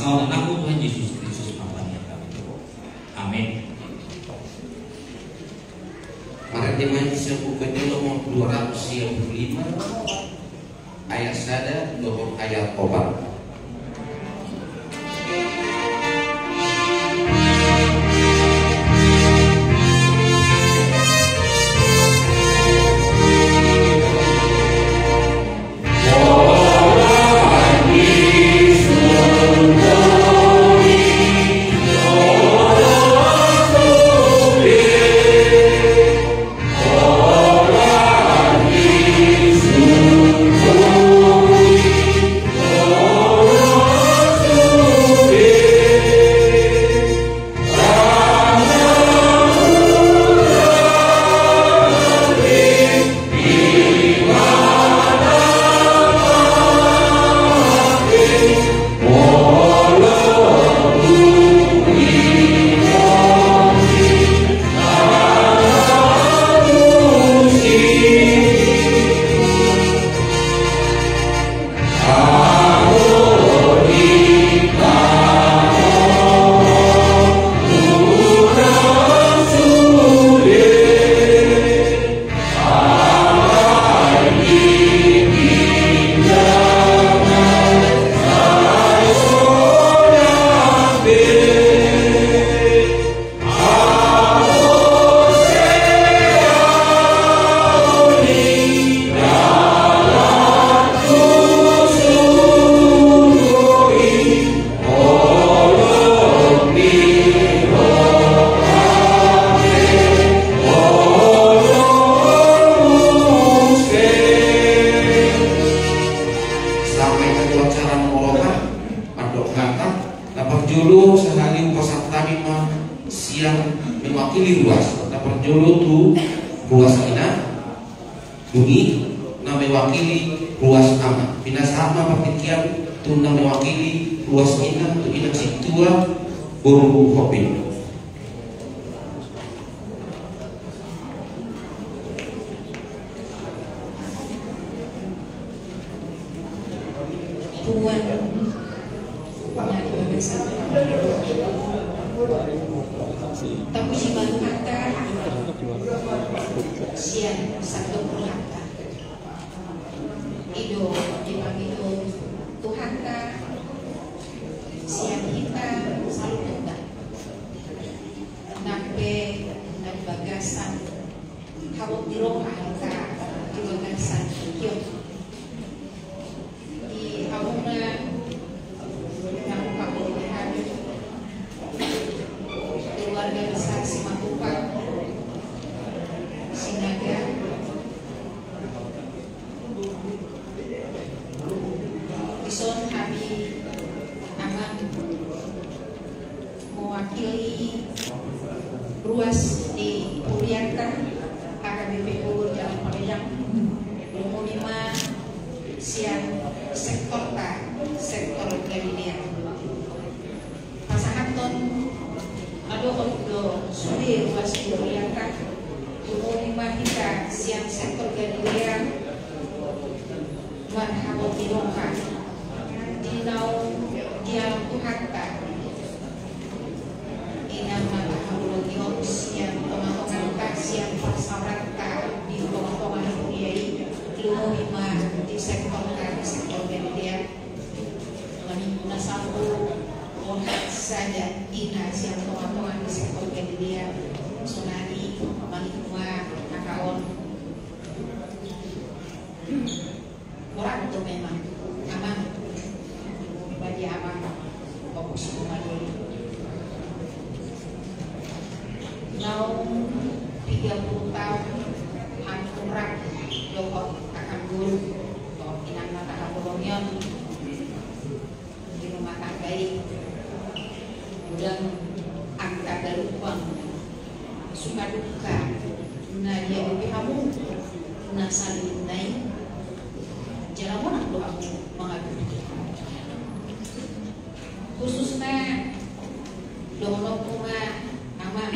Saudara aku Tuhan Yesus Kristus namanya kami. Amin. Para jemaat buka nomor 255 ayat sada nomor ayat 4. Khususnya dono kuma aman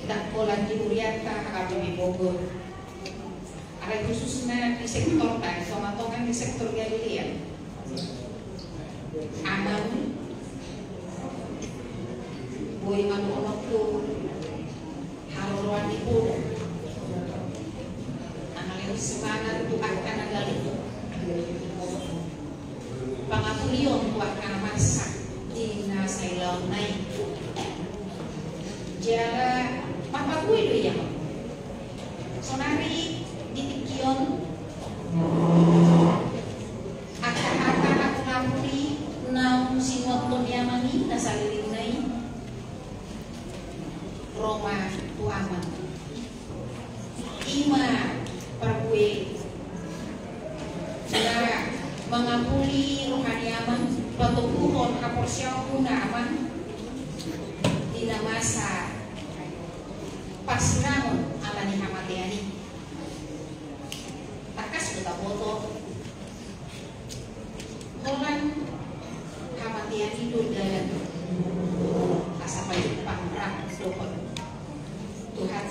tak pola diuriata HKBP Bogor. Ada khususnya di sektor tadi, sama tongan di sektor Galilea. Ada pangapulion buat kana masak di nasailaw nai jala papaguy do ya sonari ditikyon aka-aka aku ngapuli naung sinwatton yamani nasaliling nai Roma tuaman ima perkue na mengapuli rohani aman patukuhon kaporsyaw kuna aman di masa pasirangon alani hamatiani takas buta foto holan hamatiani dalam asa pajupang rak dohon Tuhan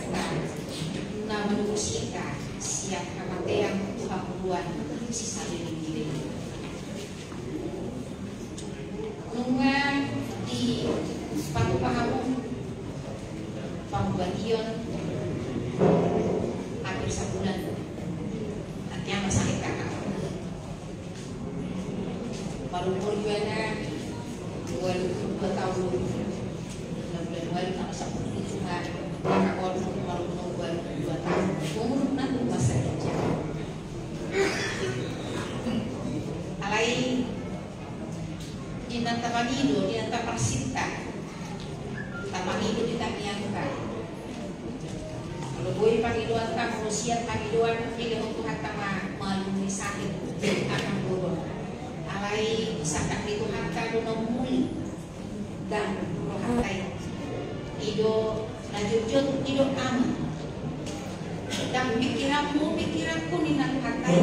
na manusia siap hamatian Tuhan buat sisa diri nunga di patu pahamu pambadion hampir sebulan nanti yang sakit kakak baru perjuangan 2 tahun bulan tak sepuluh cuma kakak orang baru menunggu 2 tahun umur nanti masa kerja alai dinanta manido dinanta persinta tamanido ditamiangkan kalau gue panggiluan ka manusia panggiluan ili untuk hatama malumi sakit akan buruk alai sakit itu hatta dunong muli dan rohatai ido najujud ido aman dan pikiranku ninang hatai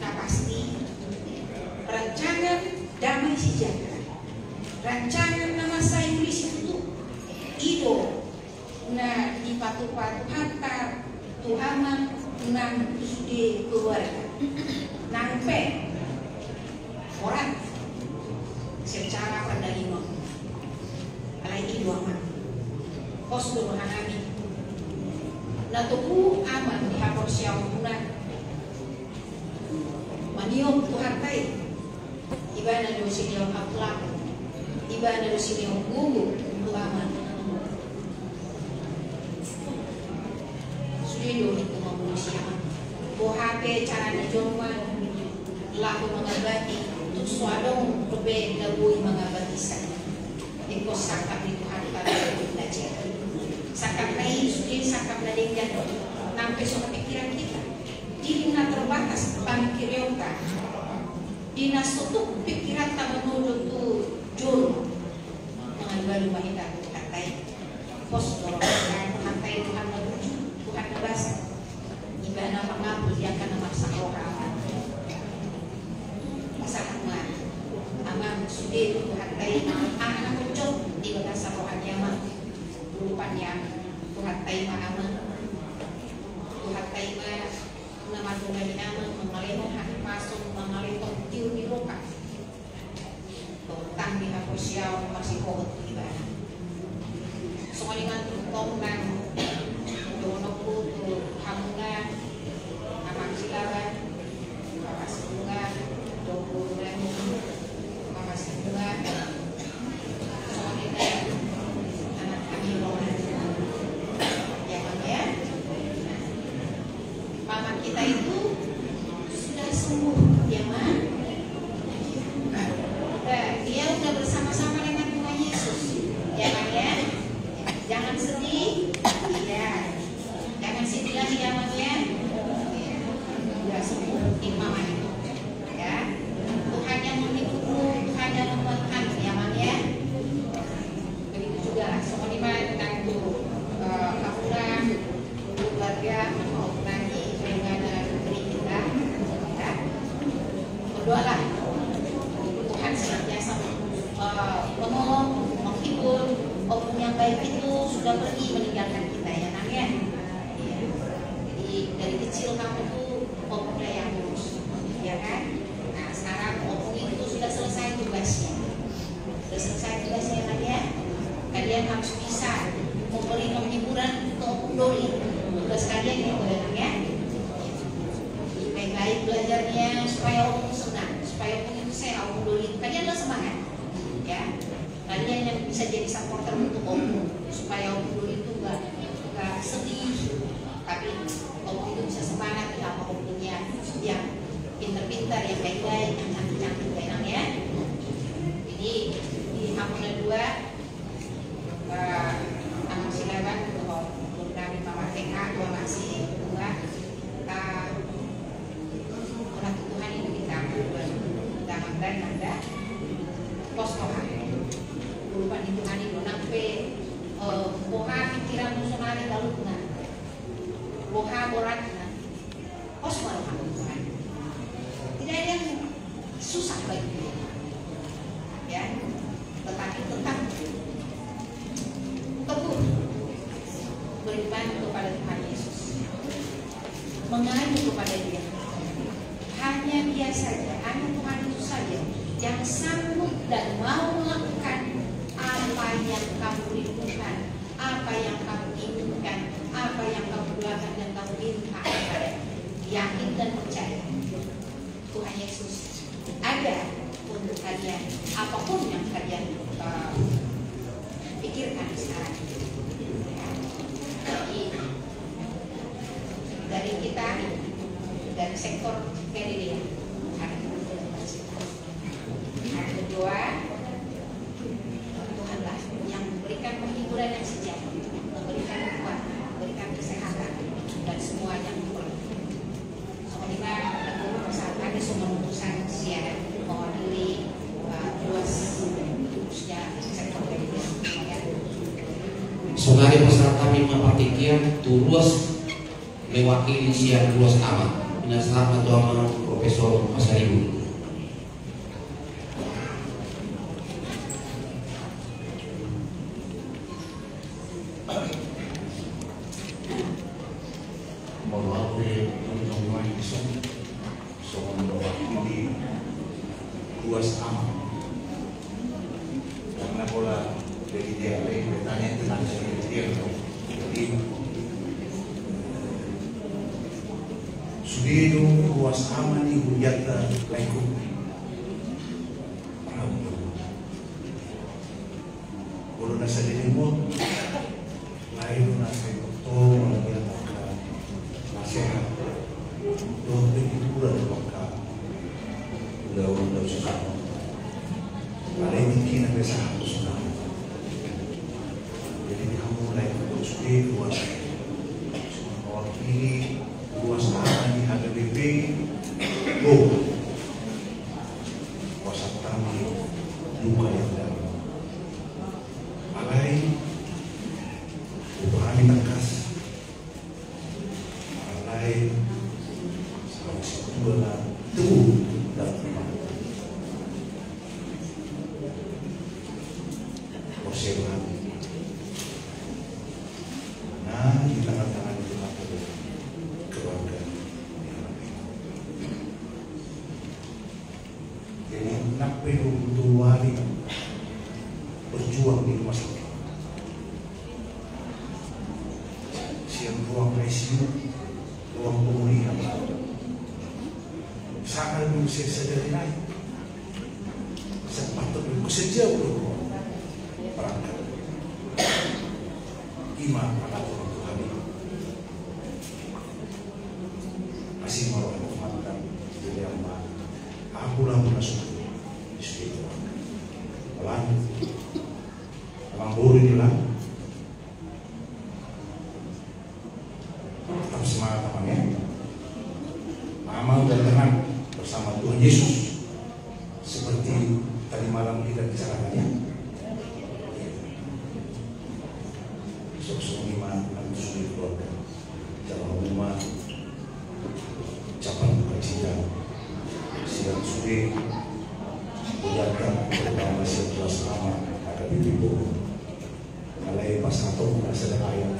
na pasti rancangan damai sejahtera rancangan nama saya itu ido na dipatu-patu hatta Tuhaman nang ide keluarga nampe orang secara pandalino alai ido aman kos hanami natuku aman di hapor siyamunan maniom Tuhan tay iba na do siniyong akhlak iba na do siniyong gugu untuk aman sudido itu manusia bohape cara na jomwan laku mengabati untuk suadong rebe nabui mengabati sa ikos sakap di Tuhan pada belajar sakap naik sudin sakap na dinggan nampai sa pikiran kita di na terbatas pamikiran ka di na sutuk pikiran ta menuduk tu jur mga balu mahita katay pos dorong katay Tuhan na Tuhan na basa iba na pangapul yang ka na magsakroha masakan nga amang sudin katay anak kucot di baga sa rohan yaman lupan yang Tuhan tay maamang Tuhan tay nama Tuhan amang mengalihkan hati masuk mengalihkan tiu di roka tentang di hapus siaw masih kohot ibadah soalingan tutong nang donoku tu hamungan amang silaban bapak sebungan dokumen bapak sebungan soalingan anak kami rohan ya kan ya mama kita itu sudah sembuh ya man dia udah bersama-sama dengan Tuhan Yesus ya kan ya jangan sedih ya jangan sedih lagi ya man ya sudah sembuh mama itu ya Tuhan yang menghibur Tuhan yang menguatkan ya man ya begitu juga lah soalnya tentang kapuran keluarga menghormati dengan negeri kita ya berdoalah Tuhan senantiasa menolong menghibur oknum yang baik itu sudah pergi meninggalkan kita ya nang ya jadi dari kecil kamu tuh oknumnya yang lurus ya kan nah sekarang oknum itu sudah selesai tugasnya nang ya kalian harus bisa memberi penghiburan ke oknum doli tugas kalian itu ya nang ya baik-baik belajarnya supaya oknum senang supaya oknum itu sehat ya. Kalian yang bisa jadi supporter untuk Om, supaya Om Dul itu nggak sedih, tapi Om itu bisa semangat ya, Om punya yang pintar-pintar, yang baik-baik, yang cantik-cantik, enak ya. Jadi di Hamuna 2 anak silaban dari Mama TK 2 masih 2 orang Tuhan itu kita dalam dan ada pos Tuhan lupa di Tuhan itu nampe boha pikiran musuhani lalu na boha borat na pos Tuhan tidak ada yang susah bagi dia ya, tetapi tetap teguh beriman kepada Tuhan Yesus, mengadu kepada Dia. Hanya Dia saja, hanya Tuhan itu saja yang sanggup dan mau melakukan apa yang kamu rindukan, apa yang kamu inginkan, apa yang kamu doakan dan kamu minta kepada. Yakin dan percaya Tuhan Yesus ada untuk kalian, apapun yang kalian pikirkan sekarang. Dari kita, dari sektor Galilea, yang kedua, Tuhanlah yang memberikan penghiburan yang sejati, memberikan kekuatan, memberikan kesehatan dan semua yang perlu. Semoga guru saat ada semua utusan siaran mewakili luas khususnya sektor Galilea. Saudari peserta Mima Partikian Turus mewakili siang luas amat. Minasama Tuama Profesor Pasaribu. Mewakili teman-teman soal mewakili luas amat. Karena bola dari dia bertanya tentang dia jadi sudiru luas aman ibu yata laiku kalau nasa dinimut lain nasa doktor yang maka nasihat dokter itu udah maka udah susah ada yang tinggi nabi sahab susah jadi kamu lain untuk sudiru mewakili luas aman di HDBP kuasa kami duka yang dalam alai kami tekas alai sama sebuah tuh dan persebaran nah di tangan-tangan itu keluarga. Jadi nak perlu wali berjuang di rumah sakit. Siang ruang ICU, ruang pemulihan. Sangat berusia sadari naik. Sepatutnya sejauh dulu perangkat. Iman anak orang Tuhan itu. Masih mau mengatakan jadi apa? Aku lah masuk istri itu. Pelan, abang boleh bilang. Tetap semangat abangnya. Mama dan tenang bersama Tuhan Yesus. Seperti tadi malam kita bicarakannya. Sok-sok iman dan sulit keluarga. Dalam rumah. Ucapan sukacita siang sore datang bersama sebelah sama ada ibu alai pasato nasa ayat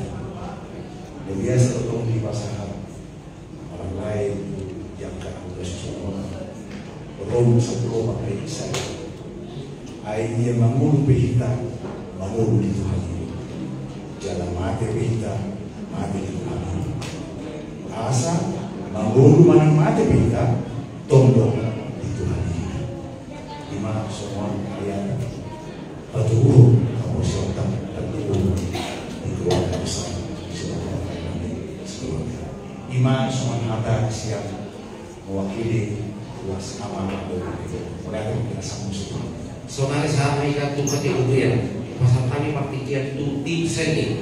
dan biasa untuk di pasangan orang lain yang kamu semua belum sebelum pakai saya airnya mangulu behita mangulu di Tuhan jalan mati behita mati di Tuhan asa mangulu mana mati behita tombol di Tuhan. Lima semua kalian Patuh mempersiapkan tentu di keluarga besar sekeluarga. Iman Sumanhata siap mewakili luas amal mulai kita sambung semua. Saudara sahabat ikat tuh kategorian pasal kami partikian itu tim sendiri.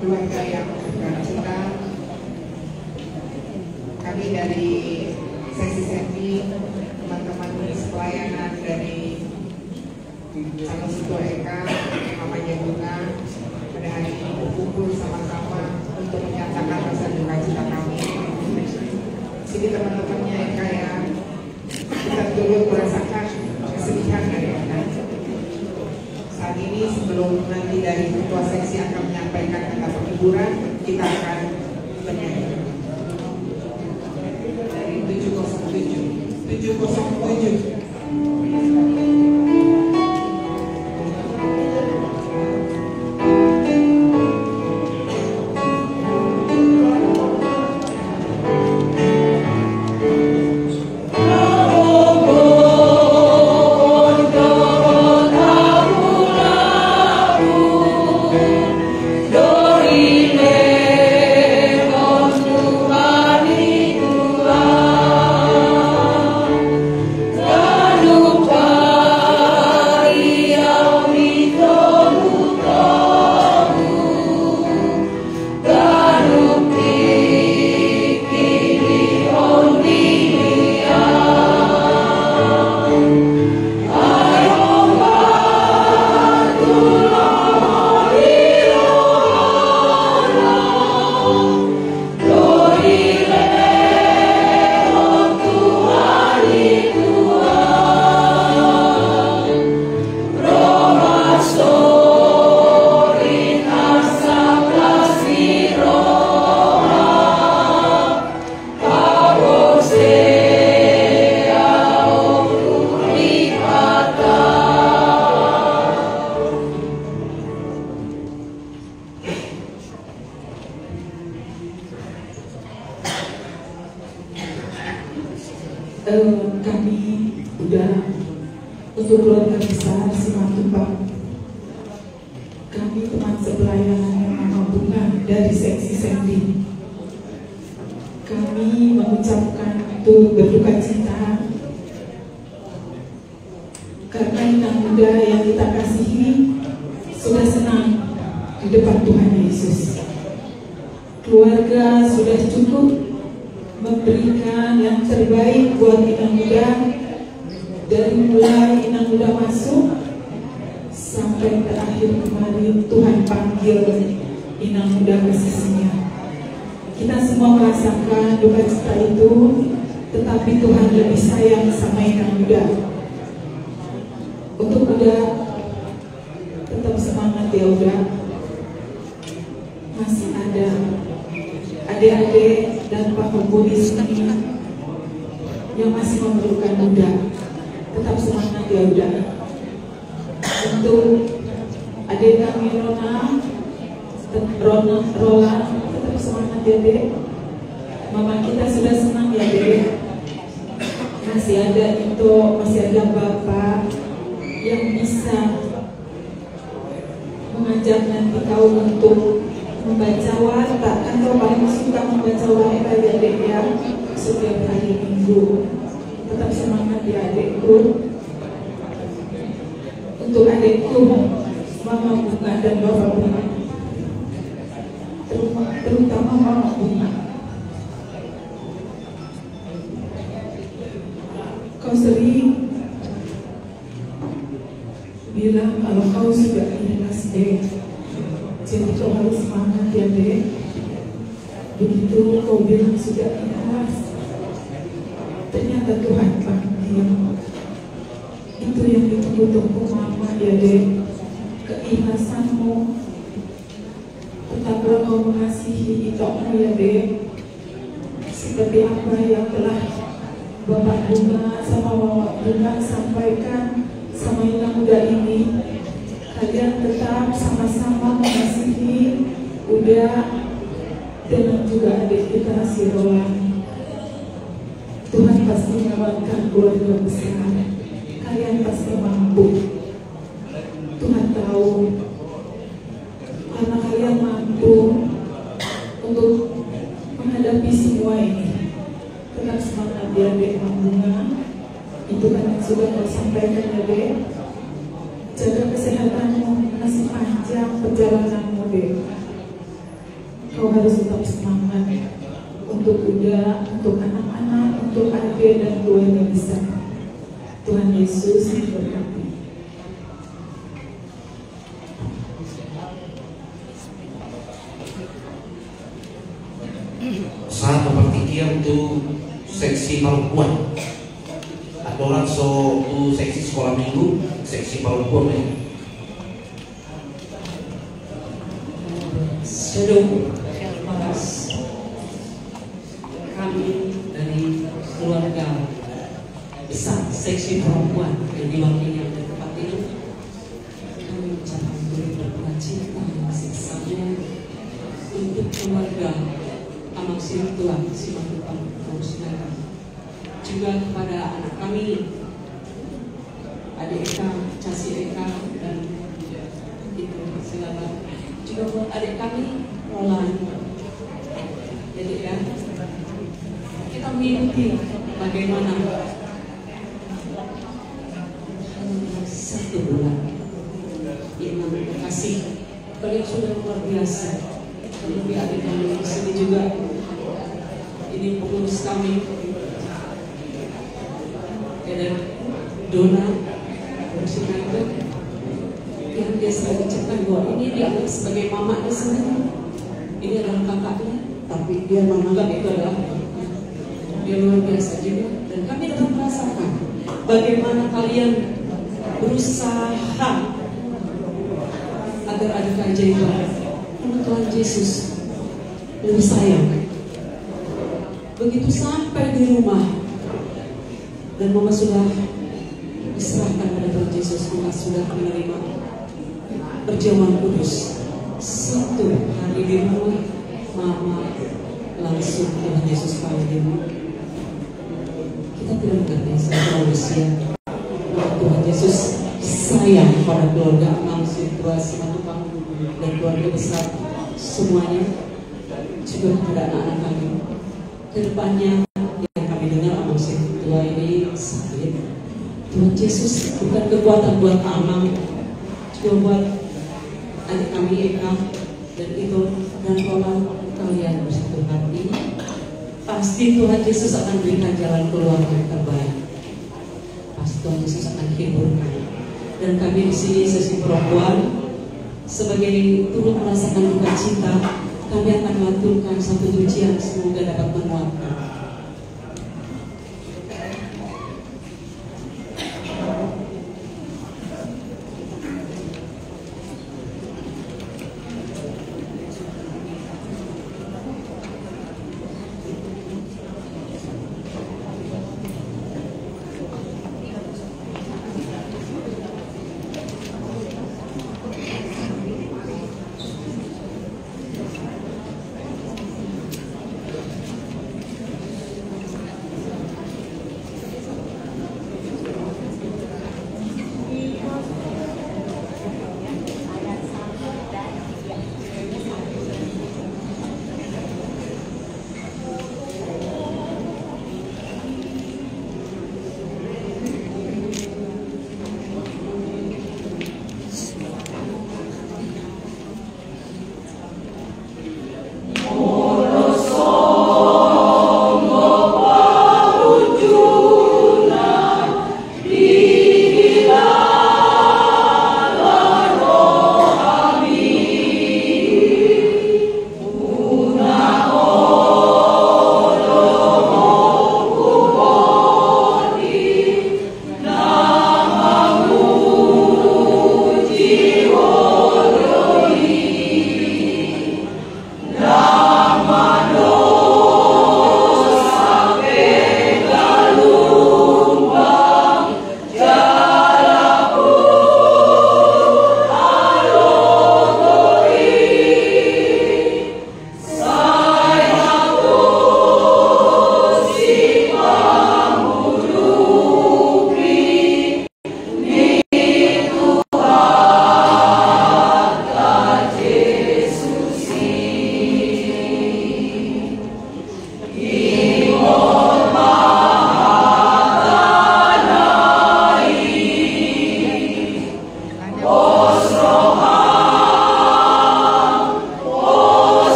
Keluarga yang bercita, kami dari sesi sesi teman-teman pelayanan dari Calon Ketua Eka, namanya Bunga, pada hari ini berkumpul sama-sama untuk menyatakan rasa duka cita kami. Jadi teman-temannya Eka yang kita turut merasakan kesedihan dari Eka. Saat ini sebelum nanti dari ketua seksi akan menyampaikan kata penghiburan, kita akan bernyanyi dari 707. Kami udah untuk keluarga besar Simatupang, kami teman sepelayanan Mama Bunga dari seksi Sendi, kami mengucapkan untuk berduka cita karena anak muda yang kita kasihi sudah senang di depan Tuhan Yesus. Keluarga sudah cukup memberikan yang terbaik buat inang muda, dari mulai inang muda masuk sampai terakhir kemarin Tuhan panggil inang muda ke sisinya. Kita semua merasakan duka cita itu, tetapi Tuhan lebih sayang sama inang muda. Untuk Uda, tetap semangat ya Uda. Masih ada adik-adik dan Pak Ibu di sini yang masih memerlukan Uda. Tetap semangat ya Uda. Untuk adik kami Roland, tetap semangat ya Dek. Mama kita sudah senang ya Dek. Masih ada Bapak yang bisa mengajak nanti kau untuk membaca warta. Kan kau paling suka membaca warta ya Dek ya, setiap hari Minggu. Tetap semangat ya adikku. Untuk adikku Mama Bunga dan Bapak Bunga, terutama Mama Bunga, kau sering bilang kalau kau sudah ikhlas deh, jadi kau harus semangat ya deh. Begitu kau bilang sudah ikhlas, ternyata Tuhan panggil. Itu yang ditunggu-tunggu mama ya deh, keikhlasanmu. Tetaplah kau mengasihi itokmu ya deh, seperti apa yang telah Bapak Bunga sama Mama Bunga sampaikan sama yang muda ini. Kalian tetap sama-sama mengasihi Uda dan juga adik kita si Roland. Tuhan pasti menyelamatkan keluarga besar. Kalian pasti mampu. Tuhan tahu, karena kalian mampu untuk menghadapi semua ini. Tetap semangat ya Dek Bunga. Itu kan yang sudah kau sampaikan ya Dek. Jaga kesehatanmu, masih panjang perjalananmu Dek. Kau harus tetap semangat untuk Uda, untuk anak-anak, untuk adik dan keluarga besar. Tuhan Yesus memberkati. Saat pertikian tu seksi perempuan. Ada orang tu seksi sekolah minggu, seksi perempuan ni. Shalom, Mas. Kami dari keluarga besar seksi perempuan yang diwakili oleh tempat ini, kami ucapkan berduka cita dan siksanya untuk keluarga Amang Sintua Simatupang Musnah, juga kepada anak kami, adik Eka, Casi Eka, dan itu segala, juga buat adik kami Roland. Jadi ya, kita mengikuti bagaimana 1 bulan Imam kasih kalian sudah luar biasa. Lebih adik kami di sini juga, ini pengurus kami, ada Dona Bersiнаida, yang dia selalu ucapkan bahwa ini dianggap sebagai mamanya sendiri. Ini adalah kakaknya, tapi dia menganggap itu adalah dia luar biasa juga. Dan kami dapat merasakan bagaimana kalian berusaha agar ada keajaiban. Tuhan Yesus lebih sayang. Begitu sampai di rumah dan Mama sudah diserahkan pada Tuhan Yesus, Mama sudah menerima perjamuan kudus. 1 hari di rumah, Mama langsung Tuhan Yesus panggil. Kita tidak mengerti secara manusia. Tuhan Yesus sayang pada keluarga Amang Sintua Simatupang dan keluarga besar semuanya, juga kepada anak-anak kami. Kedepannya yang kami dengar Amang Sintua ini sakit. Tuhan Yesus bukan kekuatan buat Amang, juga buat adik kami Eka dan itu dan Roland. Kalian bersatu hati, pasti Tuhan Yesus akan berikan jalan keluar yang terbaik. Pasti Tuhan Yesus akan hiburkan. Dan kami di sini sesi perempuan sebagai turut merasakan duka cita, kami akan mengaturkan satu pujian semoga dapat menguatkan.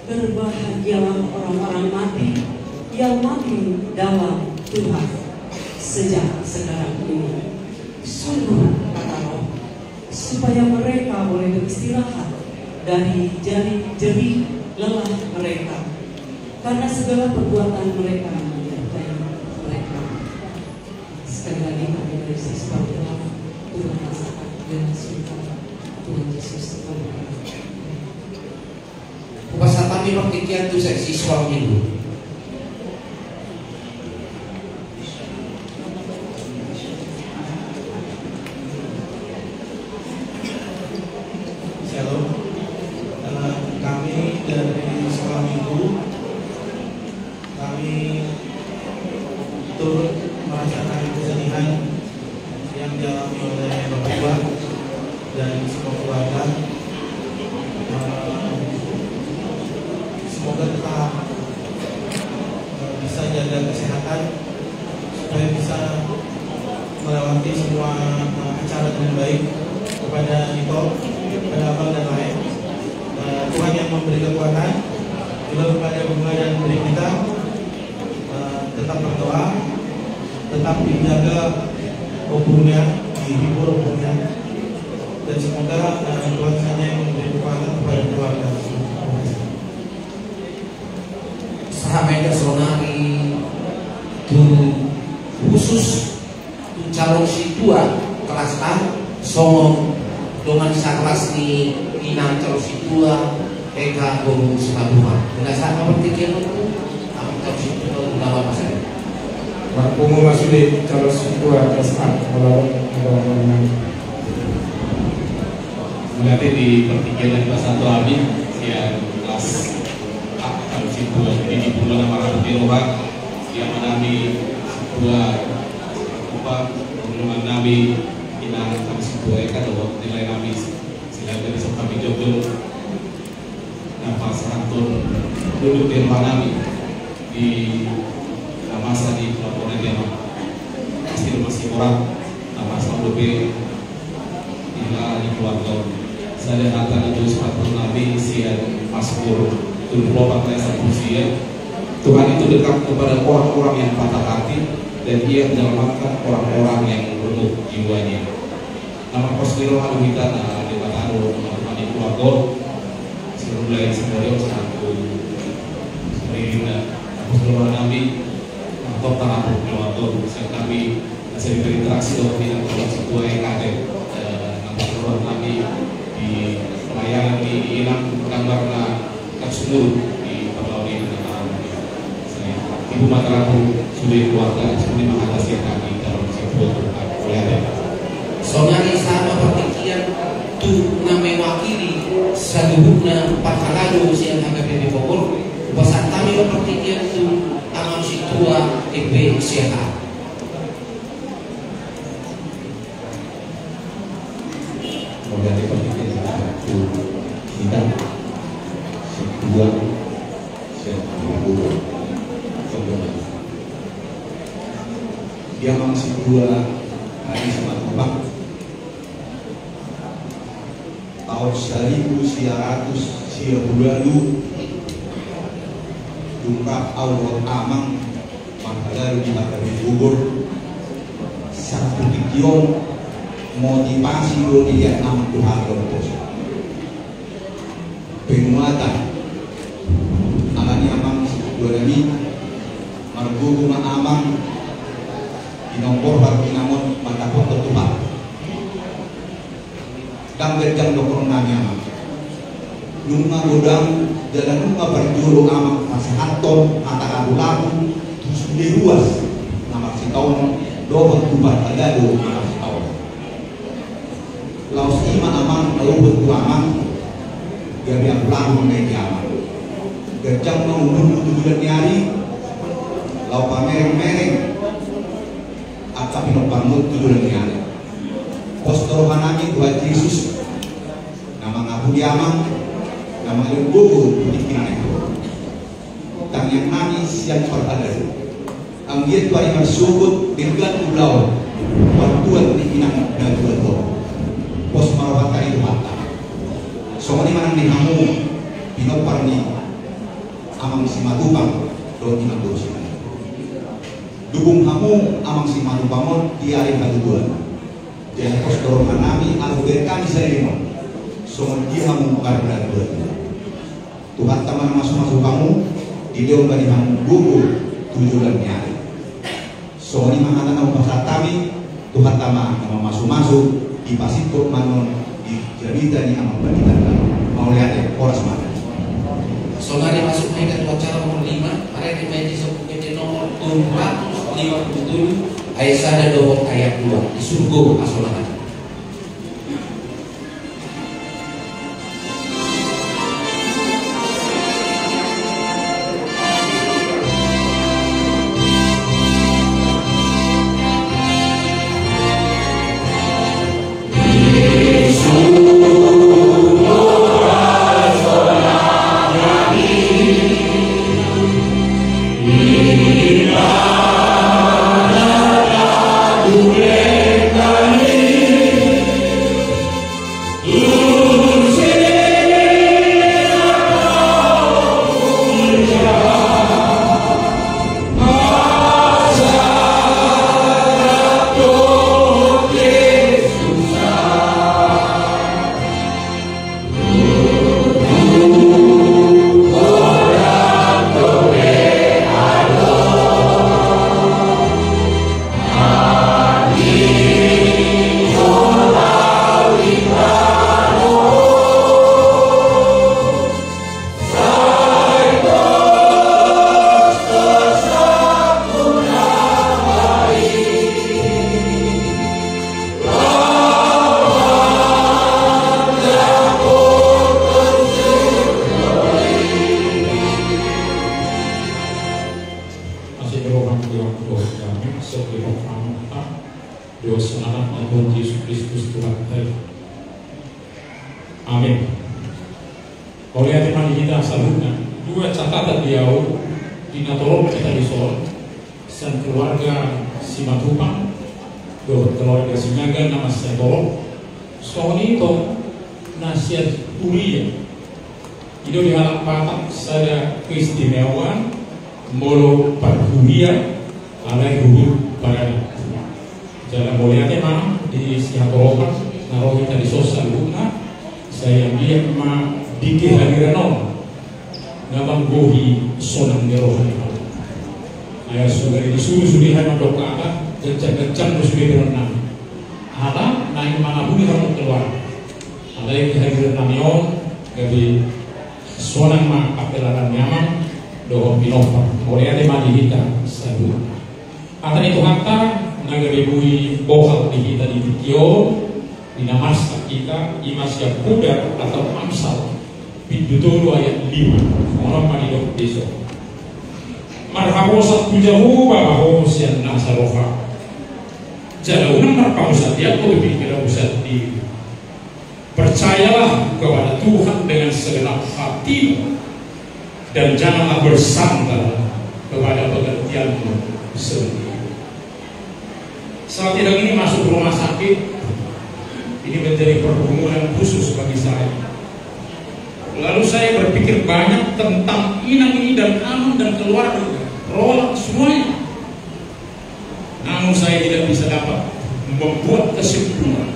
Berbahagialah orang-orang mati yang mati dalam Tuhan sejak sekarang ini. Sungguh kata Roh, supaya mereka boleh beristirahat dari jerih lelah mereka, karena segala perbuatan mereka menyertai mereka. Sekali lagi kami bersiswa dalam Tuhan rasakan dan suka Tuhan Yesus berkata. Pasal kami pertikian tu seksi soal minggu. Shalom. Kami dari sekolah minggu, kami turut merasakan kesedihan yang dialami oleh Bapak Ibu dan semua keluarga. Semoga tetap bisa jaga kesehatan supaya bisa melewati semua acara dengan baik. Kepada Niko, kepada Abang dan lain, Tuhan yang memberi kekuatan. Juga kepada bunga dan beri kita, tetap berdoa, tetap dijaga obronya, dihibur obronya, dan semoga Tuhan saja yang memberi kekuatan kepada keluarga. Sahabat sonari tu khusus tu calon situa kelas A songo dengan sa kelas ni inang calon situa eka guru semaduha. Bila sama berpikir itu, aku calon situa ulama pasal. Marpungu masih calon situa kelas A kalau berarti di pertikian kelas 1 Amin yang kelas Situa ini di bulan Maret Eropa yang menami sebuah upah pengeluaran nami inang kami sebuah ikan atau nilai nami sehingga dari kami jodoh nafas rantun duduk di rumah nami di masa di pelabuhan yang pasti masih orang nama selalu inilah di keluarga saya datang itu sepatu nabi siang maskur Tuhan Tuhan itu dekat kepada orang-orang yang patah hati dan ia menyelamatkan orang-orang yang remuk jiwanya. Nama Posmiro Haluhita di Bataro menemani keluarga sebelum sebenarnya satu Serina Posmiro Nabi atau tanah keluarga saya kami masih berinteraksi dengan tidak terlalu sebuah EKD nama Posmiro Nabi di pelayanan di Ilang gambarna semua di perlawanan negara saya Ibu Matraku sudah keluarga seperti mengatasi kami dalam sebuah oleh soalnya sama pertikian tu namanya wakili saduhukna pakalalu siang HKBP Bogor pasal kami pertikian tu amal situa EP sehat menjadi pertikian tu kita dua dia masih dua hari sama Tuhan tahun 1900 jumlah Allah amang maka di Bakari Bogor satu tikion motivasi lo dia amang Tuhan terus penguatan alani amang dua demi margo amang nomor bagi namun mata pun tertutup dan berjam dokter nanya nunga godang jalan nunga berjuru amak masih hanton mata abu labu terus luas nama si tahun dua berubah ada dua nama si tahun laos lima amang lalu amang gabi ang pelang mengenai amang gajang mengundur tujuan nyari lau pamereng atau pinopangmut tujuan nyari postor hanami Tuhan Yesus nama ngaku amang nama yang gugur dikinai tang yang nangis yang berada ang dia tuari bersukut dengan ulau bantuan dikinang dan betul pos merawat kali itu mata soalnya mana dihamu pinopar ni amang si matupang do tinang do si dukung hamu amang si matupamon diari kaduduan dan pos dorongan nami alu berkami serimo soalnya dia hamu karena betul Tuhan taman masuk kamu di dalam bani hamu gugur tujuannya soalnya mana tahu pasal kami Tuhan taman nama masuk di pasiput manon di cerita ni amal bandingan mau lihat ya poros mana saudari masuk ayat acara nomor 5 ayat di medis nomor 457 ayat 1 ayat 2 di surga asolangan. Amin. Oleh teman kita salutna dua catatan diau di natolong kita di Solo dan keluarga si Matupang do keluarga si Naga nama saya tolong Sony to nasihat kuliah itu di halang patak sada keistimewaan molo parkuliah alai hubung pada jalan mulia tema di Sihatolopan naruh kita di sosial guna saya lihat ma dikir hadiran nabang gohi sonang derohan ayah sudah disuruh hanya doa gecang sudah berenang ada naik mana bumi harus keluar ada yang hadiran namion gabi sonang ma apelaran nyaman doa pinopar boleh ada mati kita satu akan itu kata nagari bui bohal di kita di Tokyo di namaskah kita imas yang pudar atau amsal bidutulu ayat 5 orang manidok besok marhabosat kujahu babahosian nasarofa jadaunan marhabosat dia kau pikir usat di percayalah kepada Tuhan dengan segenap hati dan janganlah bersandar kepada pengertianmu sendiri. Saat tidak ini masuk rumah sakit ini menjadi pergumulan khusus bagi saya. Lalu saya berpikir banyak tentang inang ini dan aman dan keluarga, rolak semuanya. Namun saya tidak bisa dapat membuat kesimpulan.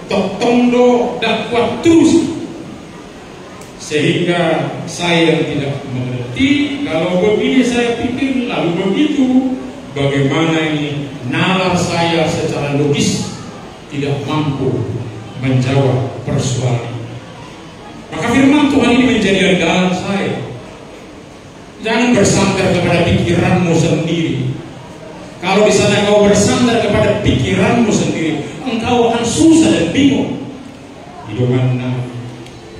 Tok tondo dakwah terus, sehingga saya tidak mengerti. Kalau begini saya pikir lalu begitu. Bagaimana ini nalar saya secara logis tidak mampu menjawab persoalan. Maka firman Tuhan ini menjadi andalan saya. Jangan bersandar kepada pikiranmu sendiri. Kalau di sana kau bersandar kepada pikiranmu sendiri, engkau akan susah dan bingung. Idoman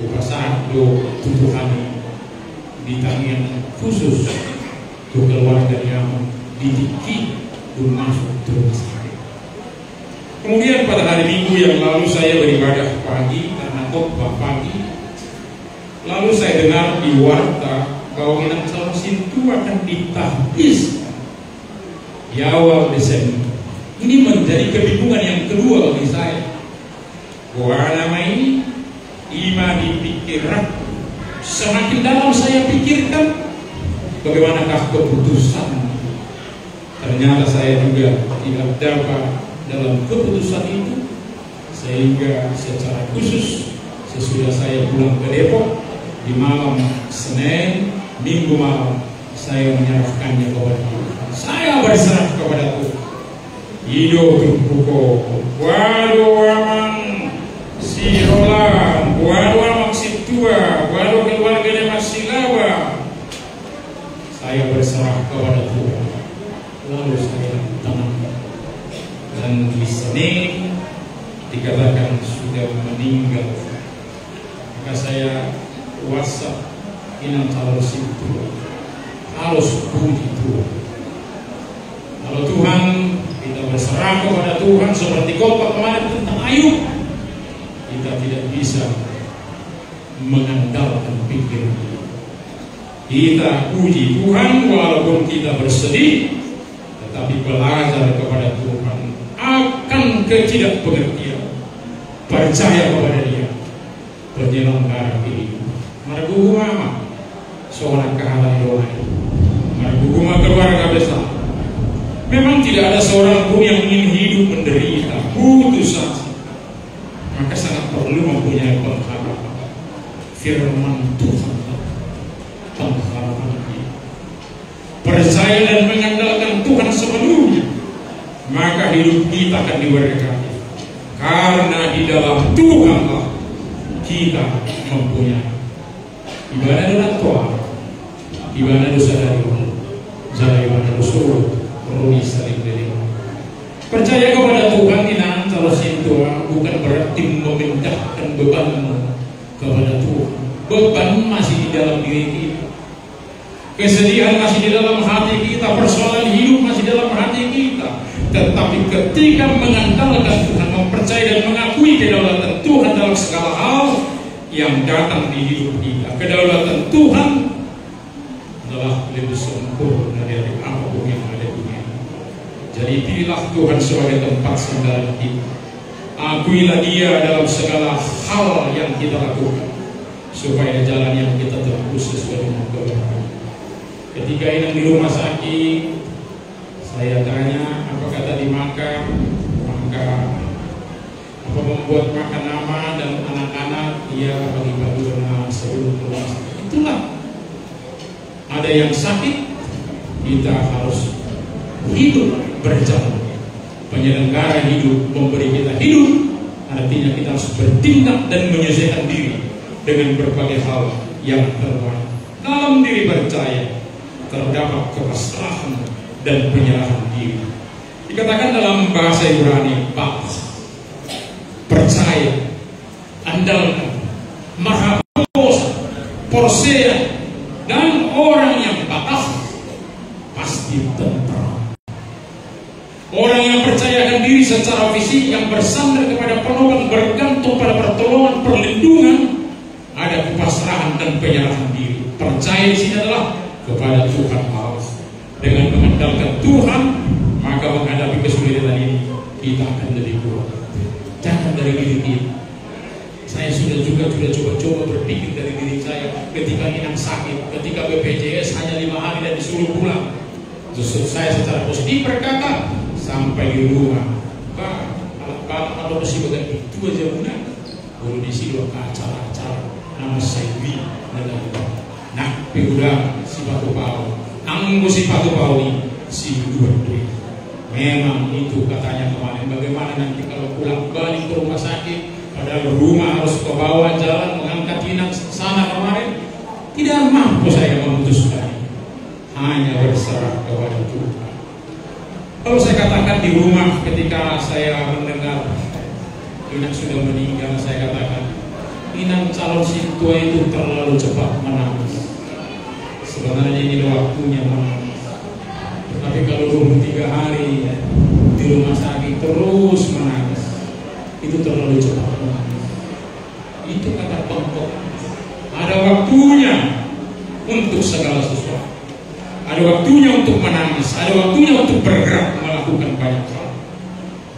upasan do Tuhan di tangan khusus untuk keluarga yang didiki masuk terus. Kemudian pada hari Minggu yang lalu saya beribadah pagi karena khotbah pagi. Lalu saya dengar di warta bahwa Minang Salsin itu akan ditahbiz di awal Desember. Ini menjadi kebingungan yang kedua bagi saya. Bahwa nama ini ima dipikirkan, semakin dalam saya pikirkan bagaimanakah keputusan. Ternyata saya juga tidak dapat dalam keputusan itu, sehingga secara khusus sesudah saya pulang ke Depok di malam Senin, Minggu malam saya menyerahkannya kepada Tuhan. Saya berserah kepada Tuhan. Hidup buko, waduh amang si Roland, waduh amang si tua, waduh keluarganya masih lawa. Saya berserah kepada Tuhan. Lalu saya tenang. Dan di sini dikatakan sudah meninggal. Maka saya WhatsApp Minang Salsin itu harus puji Tuhan. Kalau Tuhan, kita berserah kepada Tuhan seperti khotbah kemarin tentang Ayub, kita tidak bisa mengandalkan pikiran kita. Puji Tuhan walaupun kita bersedih, tetapi belajar kepada Tuhan akan ketidakpengertian, percaya kepada Dia, penyelenggara hidup. Margugu mama seorang kehalang doa, margugu keluarga besar. Memang tidak ada seorang pun yang ingin hidup menderita, putus asa. Maka sangat perlu mempunyai pengharapan firman Tuhan, pengharapan dia. Percaya dan mengandalkan Tuhan sepenuhnya, maka hidup kita akan diberkati. Karena di dalam Tuhanlah kita mempunyai ibadah doa Tuhan, ibadah dosa dari Allah, jalan ibadah dosa Rohi saling dari. Percaya kepada Tuhan Minang Salsin Tuhan bukan berarti memindahkan beban kepada Tuhan. Beban masih di dalam diri kita, kesedihan masih di dalam hati kita, persoalan hidup masih dalam hati kita. Tetapi ketika mengandalkan Tuhan, mempercayai dan mengakui kedaulatan Tuhan dalam segala hal yang datang di hidup kita, kedaulatan Tuhan adalah lebih sempurna dari apapun yang ada di dunia. Jadi pilihlah Tuhan sebagai tempat sandaran kita. Akuilah Dia dalam segala hal yang kita lakukan, supaya jalan yang kita tempuh sesuai dengan kebenaran. Ketika Inang di rumah sakit, saya tanya apakah tadi makan, maka apa membuat makan nama dan anak-anak dia bagi-bagi sebelum rumah sakit. Itulah, ada yang sakit, kita harus hidup berjalan. Penyelenggara hidup memberi kita hidup, artinya kita harus bertindak dan menyelesaikan diri dengan berbagai hal yang terbaik. Dalam diri percaya terdapat kepasrahan dan penyerahan diri. Dikatakan dalam bahasa Ibrani, percaya, andalkan, mahaposa, porsea, dan orang yang patah pasti tentram. Orang yang percayakan diri secara fisik, yang bersandar kepada penolong, bergantung pada pertolongan, perlindungan, ada kepasrahan dan penyerahan diri. Percaya di sini adalah kepada Tuhan Allah. Dengan mengandalkan Tuhan, maka menghadapi kesulitan ini kita akan lebih kuat. Jangan dari diri kita. Saya sudah coba-coba berpikir dari diri saya ketika Inang sakit, ketika BPJS hanya 5 hari dan disuruh pulang. Justru saya secara positif berkata, sampai di rumah, Pak, kalau mesti begitu itu aja benar. Baru disi dua ke acara-acara, nama saya Dwi, nah, udah si Patu Pau, anggu si Patu Pau ini, si Dwi. Memang itu katanya kemarin. Bagaimana nanti kalau pulang balik ke rumah sakit, padahal rumah harus ke bawah jalan mengangkat Inang sana kemarin, tidak mampu saya memutuskan. Hanya berserah kepada Tuhan. Kalau saya katakan di rumah ketika saya mendengar Inang sudah meninggal, saya katakan kemungkinan calon si tua itu terlalu cepat menangis. Sebenarnya ini waktunya menangis. Tapi kalau 23 hari di rumah sakit terus menangis, itu terlalu cepat menangis. Itu kata pokok. Ada waktunya untuk segala sesuatu. Ada waktunya untuk menangis. Ada waktunya untuk bergerak melakukan banyak hal.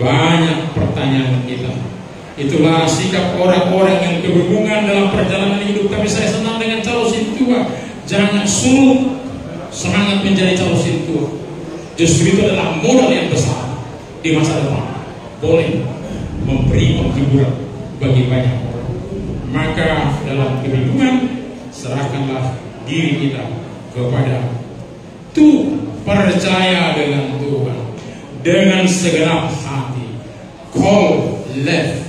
Banyak pertanyaan kita. Itulah sikap orang-orang yang kebingungan dalam perjalanan hidup. Tapi saya senang dengan calon si tua. Jangan surut semangat menjadi calon si tua. Justru itu adalah modal yang besar di masa depan. Boleh memberi penghiburan bagi banyak orang. Maka dalam kebingungan, serahkanlah diri kita kepada Tuhan. Percaya dengan Tuhan dengan segenap hati. Call left.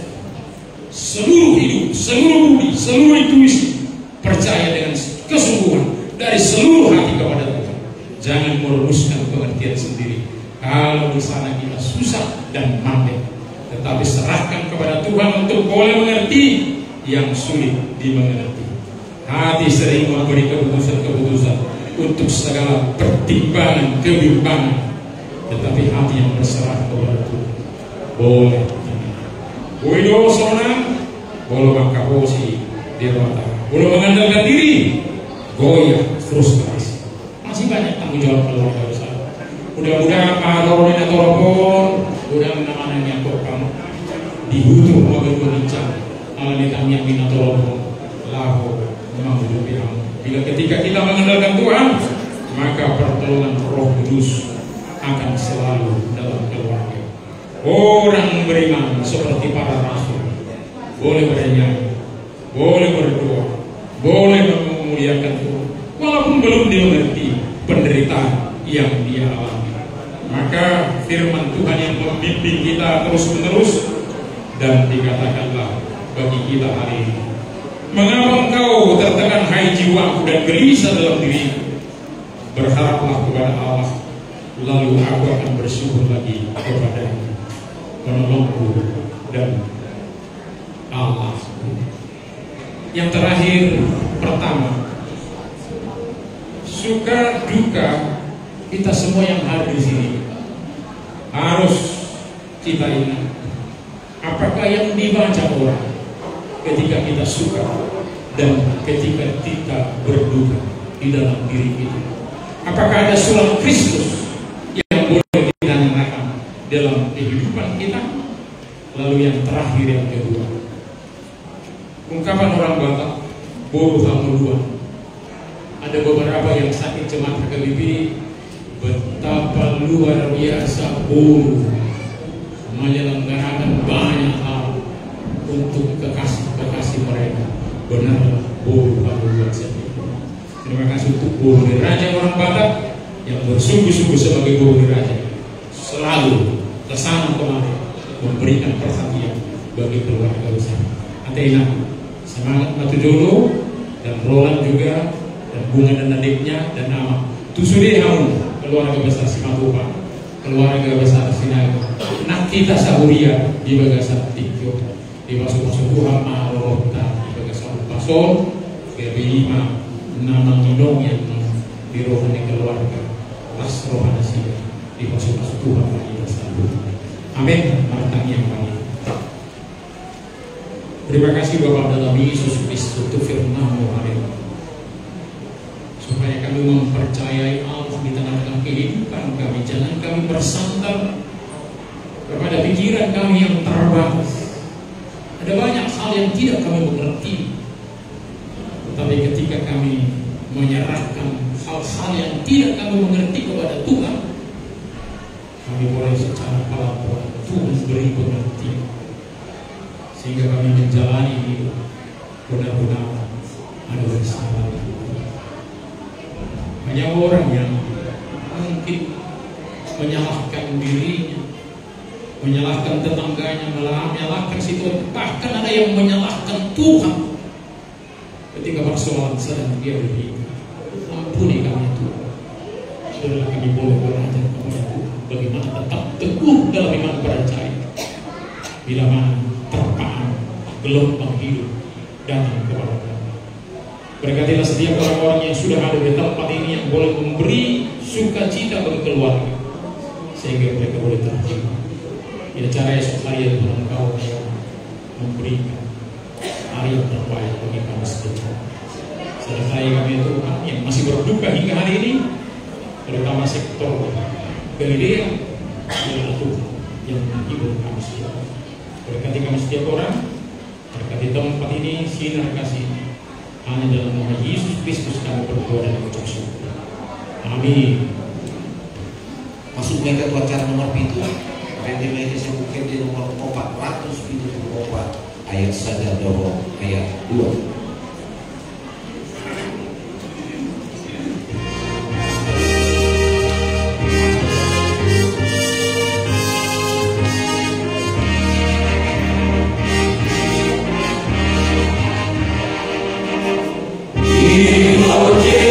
Seluruh hidup, seluruh budi, seluruh intuisi, percaya dengan kesungguhan dari seluruh hati kepada Tuhan. Jangan merumuskan pengertian sendiri. Kalau di sana kita susah dan mandek, tetapi serahkan kepada Tuhan untuk boleh mengerti yang sulit dimengerti. Hati sering memberi keputusan-keputusan untuk segala pertimbangan, kebimbangan, tetapi hati yang berserah kepada Tuhan boleh. Boyo sonang, bolo makahosi di rota, bolo mengandalkan diri, goyah frustrasi. Masih banyak tanggung jawab keluarga besar. Mudah-mudahan Pak Rorin atau Robon, udah menemani aku kamu dihukum mobil berbincang. Alami kami yang atau Robon, lahu memang hidup yang. Bila ketika kita mengandalkan Tuhan, maka pertolongan Roh Kudus akan selalu dalam keluarga. Orang beriman seperti para rasul boleh bernyanyi, boleh berdoa, boleh memuliakan Tuhan, walaupun belum dimengerti penderitaan yang dia alami. Maka firman Tuhan yang membimbing kita terus-menerus, dan dikatakanlah bagi kita hari ini, mengapa engkau tertekan hai jiwaku dan gelisah dalam diriku? Berharaplah kepada Allah, lalu aku akan bersyukur lagi kepada-Nya, penolongku dan Allah. Yang terakhir, pertama, suka duka kita semua yang hadir di sini harus kita ingat, apakah yang dibaca orang ketika kita suka dan ketika kita berduka di dalam diri kita. Apakah ada surat Kristus yang boleh kita nyatakan dalam kehidupan kita? Lalu yang terakhir, yang kedua, ungkapan orang Batak, boru hamuluan. Ada beberapa yang sakit cemat kebibi, betapa luar biasa boru menyelenggarakan banyak hal untuk kekasih mereka. Benar boru hamuluan sendiri. Terima kasih untuk boru diraja orang Batak yang bersungguh-sungguh sebagai boru diraja, selalu kesana kemari memberikan perhatian bagi keluarga besar. Atena, semangat Matu Jolo dan Roland juga, dan Bunga dan adiknya, dan nama Tusuri Haun, keluarga besar Simatupa, keluarga besar Sinaga, Nakita Sahuria di Bagasat Tikyo, di Masuk-Masuk Hama Rorota di Bagasat Pasol, Gerima, nama Minong yang di rohani keluarga Las Rohana Sia di Masuk-Masuk Hama di Bagasat. Amin. Martang yang baik. Terima kasih Bapa dalam Yesus Kristus itu firman-Mu hari ini, supaya kami mempercayai Allah di tengah-tengah kehidupan kami. Jangan kami bersandar kepada pikiran kami yang terbatas. Ada banyak hal yang tidak kami mengerti, tetapi ketika kami menyerahkan hal-hal yang tidak kami mengerti kepada Tuhan, kami boleh secara pelan-pelan Tuhan beri pengertian, sehingga kami menjalani hidup benar-benar ada bersama. Banyak orang yang mungkin menyalahkan dirinya, menyalahkan tetangganya, menyalahkan situasi, bahkan ada yang menyalahkan Tuhan ketika persoalan sedang dia berhidup. Ampuni kami Tuhan. Saudara kami boleh belajar kepada Tuhan bagaimana tetap teguh dalam iman percaya bila mana terpaan gelombang hidup datang kepada kami. Berkatilah setiap orang-orang yang sudah ada di tempat ini yang boleh memberi sukacita bagi keluarga, sehingga mereka boleh terhibur. Di acara esok hari yang Tuhan Engkau memberikan hari yang terbaik bagi kami semua. Sertai kami Tuhan yang masih berduka hingga hari ini, terutama sektor Galilea, adalah Tuhan yang menghibur kami semua. Berkati kami setiap orang, berkati tempat ini, sinar kasih. Hanya dalam nama Yesus Kristus kami berdoa dan mengucap syukur. Amin. Masuk ke acara nomor itu, Randy Medis mungkin di nomor 474 ayat 1 ayat 2. Amin.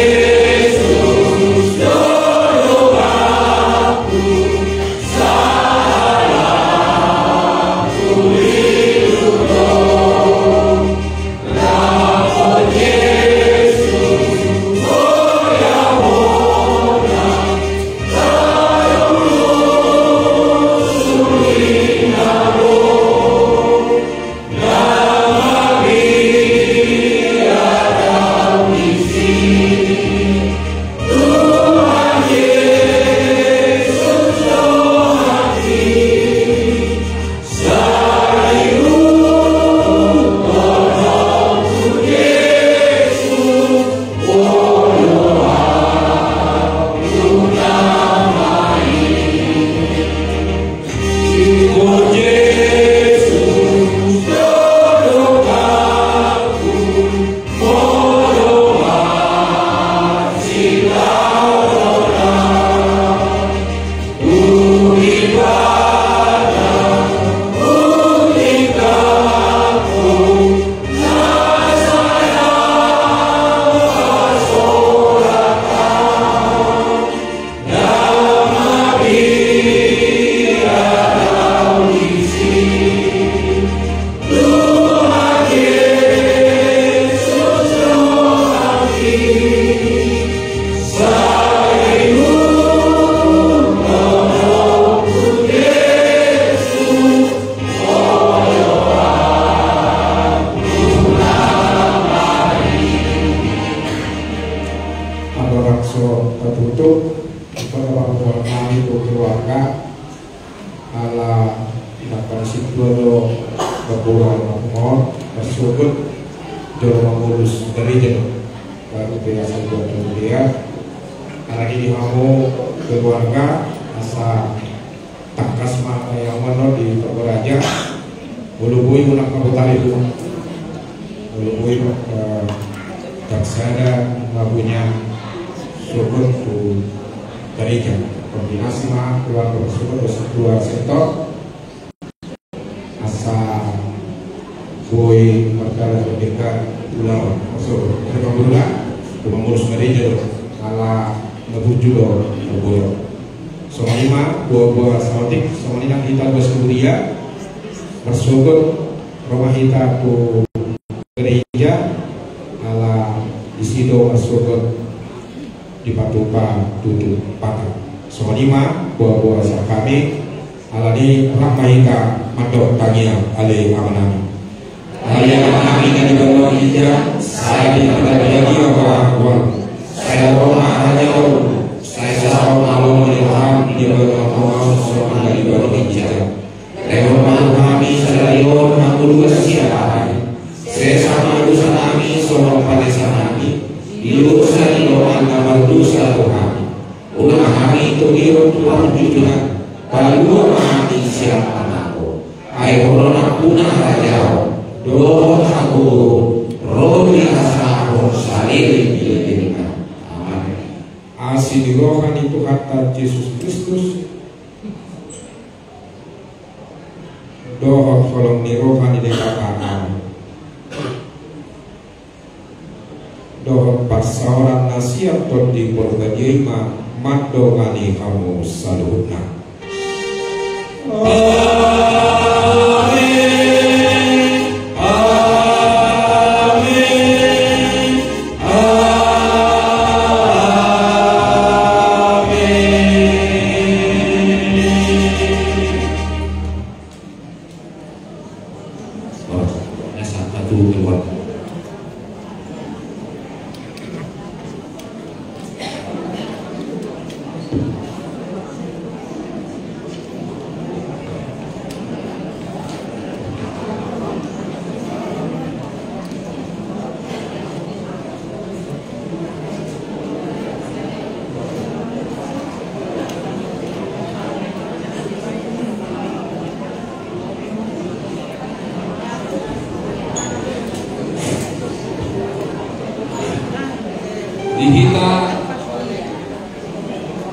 kita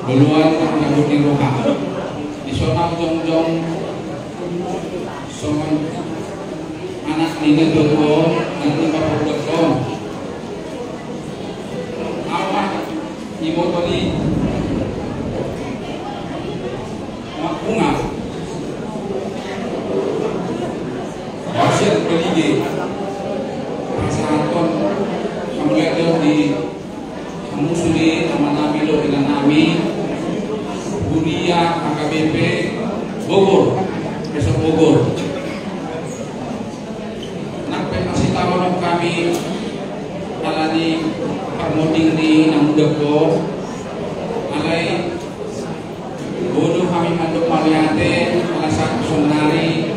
duluan menyambut di roha di sonam jong-jong songan anak nina jonggo nanti bapak jonggo awak ibu tadi bunga hasil berigi pasangan kamu lihat di kamu suri nama nami lo dengan nami Bunia AKBP Bogor besok Bogor nampak masih tahu kami alani permoding di Namudako alai bodoh kami manduk maliate alasan sonari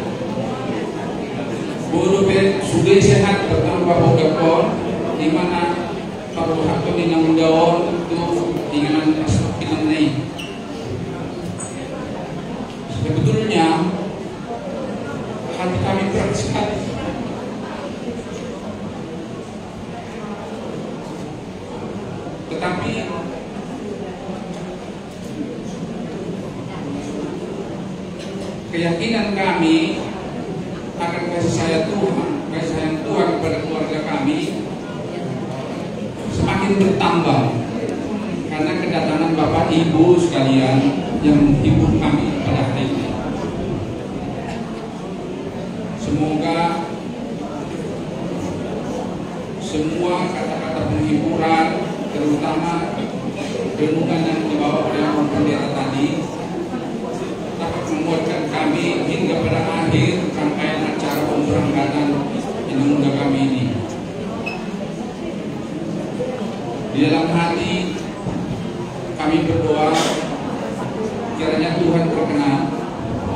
bodoh sudah sehat bertambah Bogor di mana kalau hakto di Namudawon itu dengan film ini sebetulnya hati kami berat sekali tetapi keyakinan kami akan kasih sayang Tuhan kepada keluarga kami semakin bertambah karena kedatangan Bapak Ibu sekalian yang menghibur kami pada hari ini. Semoga semua kata-kata penghiburan, terutama renungan yang dibawa oleh Om Pendeta tadi, dapat menguatkan kami hingga pada akhir rangkaian acara pemberangkatan yang muda kami ini. Di dalam hati kami berdoa kiranya Tuhan berkenan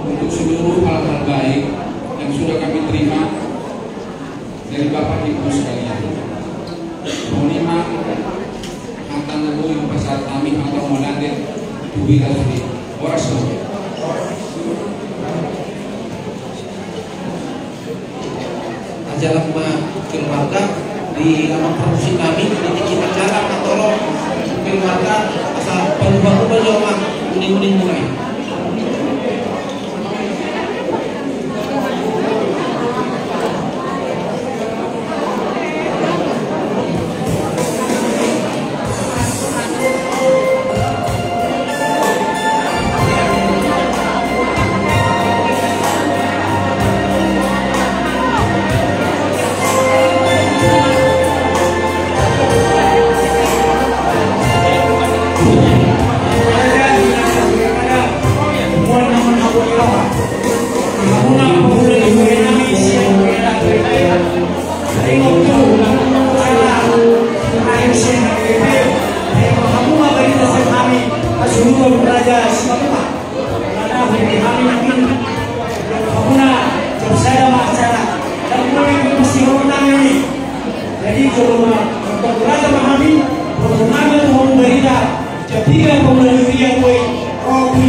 untuk seluruh hal-hal baik yang sudah kami terima dari Bapak Ibu sekalian. Mohon hantan nabu yang pasal kami atau moladir tubilah suri oras suri. Ajaran keluarga di lama produksi kami di kita cara tolong keluarga asal berubah-ubah jauh kuning-kuning mulai. Oh,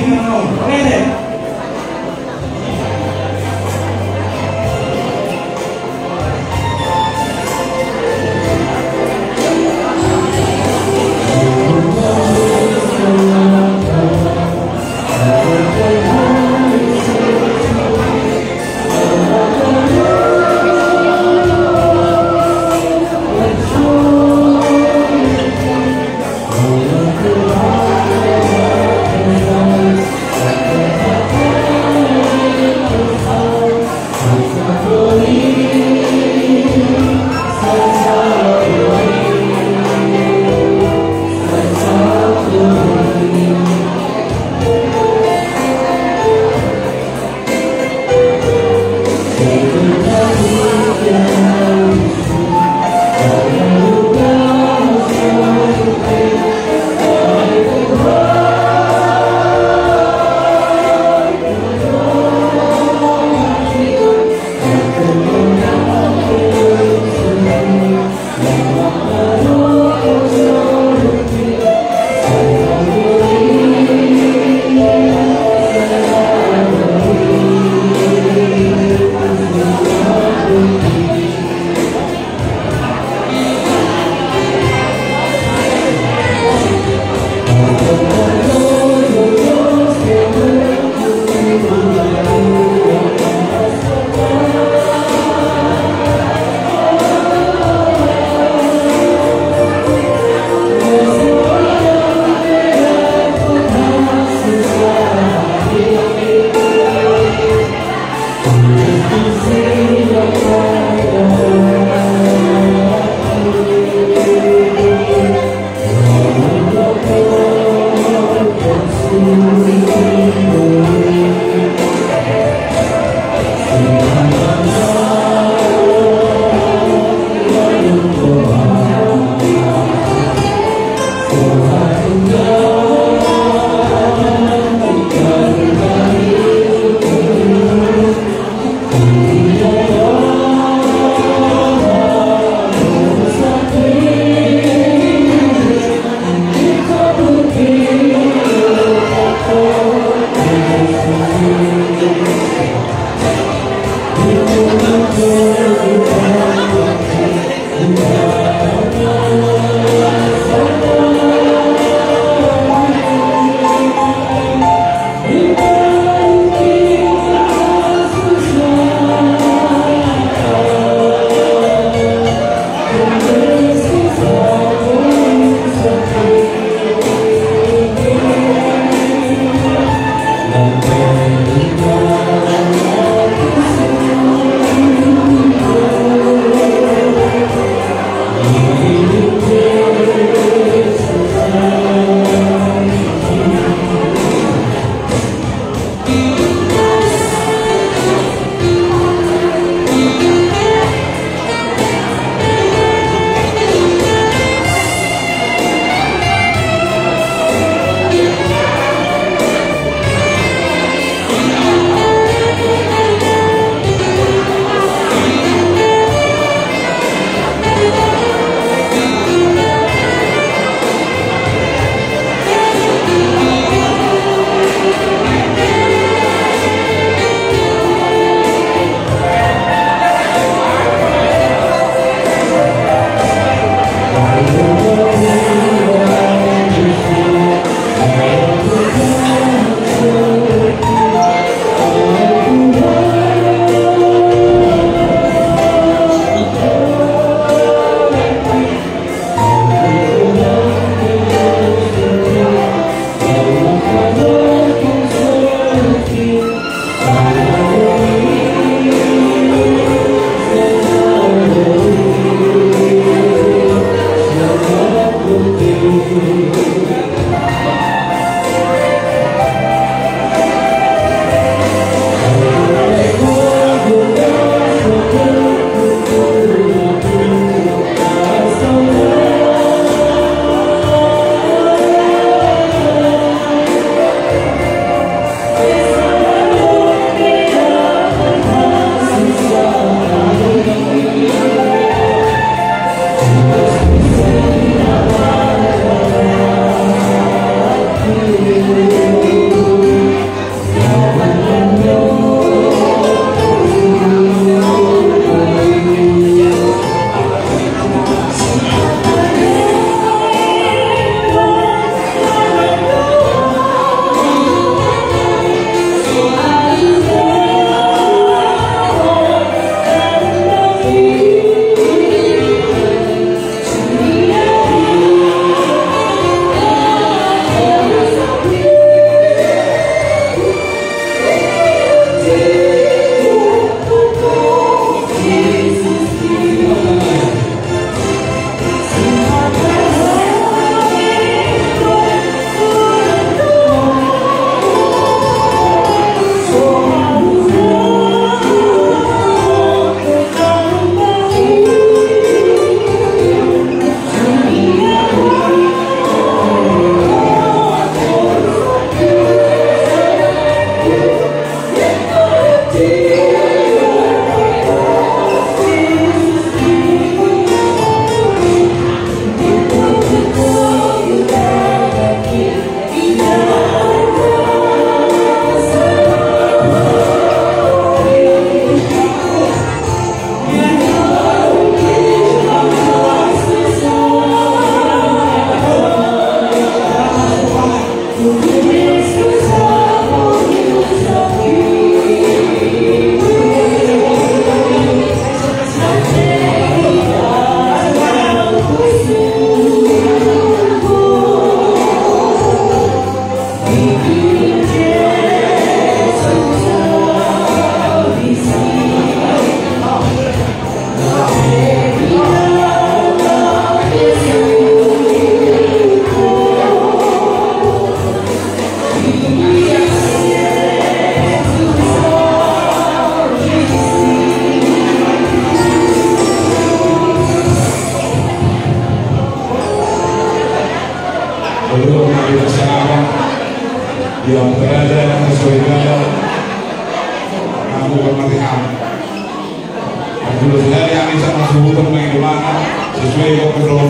sambutan mengenai sesuai dengan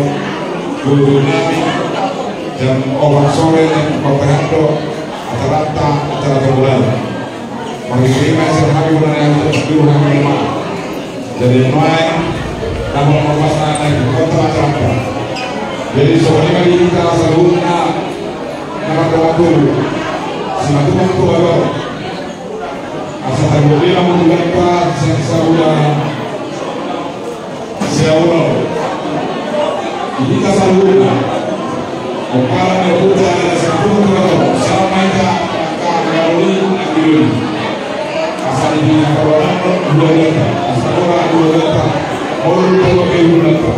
guru nabi dan orang sore dan komprehendo atalanta acara terbulan. Mengirimkan serhari bulan yang terjadi lima. Jadi main namun permasalahan di kota Atlanta. Jadi soalnya kali kita sebutnya nama waktu semacam waktu baru. Asal terbuka mengenai pas sesudah siapa ini kasaluna opala na puta na sepuluh kilo sama ita kauli akilun asal ini kalau dua leta asal orang dua leta orang dua kilo leta